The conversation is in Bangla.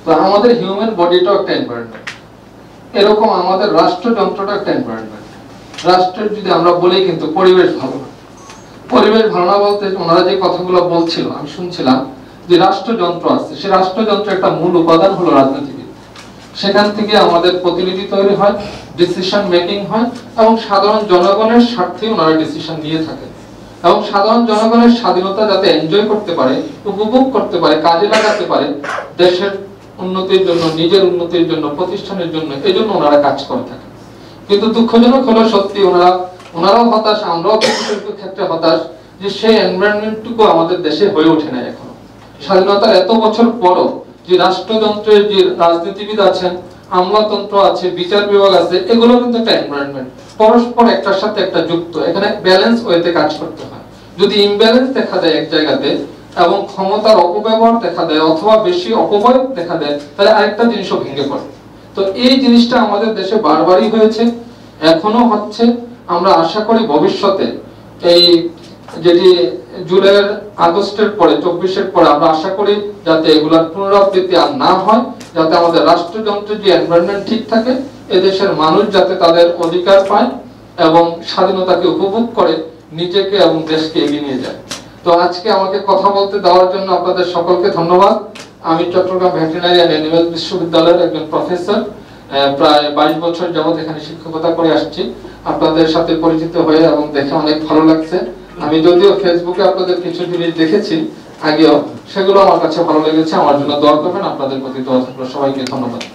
তো আমাদের হিউম্যান বডিটাও একটা এনভায়রনমেন্ট, এরকম আমাদের রাষ্ট্রযন্ত্রটা একটা এনভায়রনমেন্ট। রাষ্ট্রের যদি আমরা বলি কিন্তু পরিবেশ ভালো না, পরিবেশ ভালো না বলতে ওনারা যে কথাগুলো বলছিল আমি শুনছিলাম যে রাষ্ট্রযন্ত্র আছে, সেই রাষ্ট্রযন্ত্রের একটা মূল উপাদান হলো রাজনীতিবিদ। সেখান থেকে আমাদের প্রতিনিধি তৈরি হয়, ডিসিশন মেকিং হয় এবং সাধারণ জনগণের স্বার্থে ওনারা ডিসিশন নিয়ে থাকে এবং সাধারণ জনগণের স্বাধীনতা যাতে এনজয় করতে পারে, উপভোগ করতে পারে, কাজে লাগাতে পারে দেশের উন্নতির জন্য, নিজের উন্নতির জন্য, প্রতিষ্ঠানের জন্য, এই জন্য ওনারা কাজ করে থাকে। কিন্তু দুঃখজনক হলো সত্যি ওনারাও হতাশ, আমরাও কিছু ক্ষেত্রে হতাশ যে সেই এনভায়রনমেন্টটুকু আমাদের দেশে হয়ে ওঠে না এখনো। স্বাধীনতার এত বছর পরও যে রাষ্ট্রযন্ত্রের যে রাজনীতিবিদ আছেন, আমলাতন্ত্র আছে, বিচার বিভাগ আছে, এগুলো কিন্তু একটা এনভায়রনমেন্ট, পরস্পর একটার সাথে একটা যুক্ত। এখানে ব্যালেন্স ওয়েতে কাজ করতে হয়। যদি ইমব্যালেন্স দেখা দেয় এক জায়গাতে এবং ক্ষমতার অপব্যবহার দেখা দেয় অথবা বেশি অপব্যয় দেখা দেয়, তাহলে আরেকটা জিনিসও ভেঙে পড়ে। তো এই জিনিসটা আমাদের দেশে বারবারই হয়েছে, এখনো হচ্ছে। আমরা আশা করি ভবিষ্যতে এই যেটি জুলাইয়ের আগস্টের পরে 24-এর পরে আমরা আশা করি যাতে এগুলার পুনরাবৃত্তি আর না হয়, যাতে আমাদের রাষ্ট্রযন্ত্রের যে এনভায়রনমেন্ট ঠিক থাকে, এদেশের মানুষ যাতে তাদের অধিকার পায় এবং স্বাধীনতাকে উপভোগ করে নিজেকে এবং দেশকে এগিয়ে নিয়ে যায়। তো আজকে আমাকে কথা বলতে দেওয়ার জন্য আপনাদের সকলকে ধন্যবাদ। আমি চট্টগ্রাম ভেটেরিনারি অ্যান্ড অ্যানিমেল বিশ্ববিদ্যালয়ের একজন প্রফেসর, প্রায় 22 বছর যাবত এখানে শিক্ষকতা করে আসছি। আপনাদের সাথে পরিচিত হয়ে এবং দেখে অনেক ভালো লাগছে। আমি যদিও ফেসবুকে আপনাদের কিছু জিনিস দেখেছি আগেও, সেগুলো আমার কাছে ভালো লেগেছে। আমার জন্য দোয়া করবেন, আপনাদের প্রতি দোয়া থাকলো। সবাইকে ধন্যবাদ।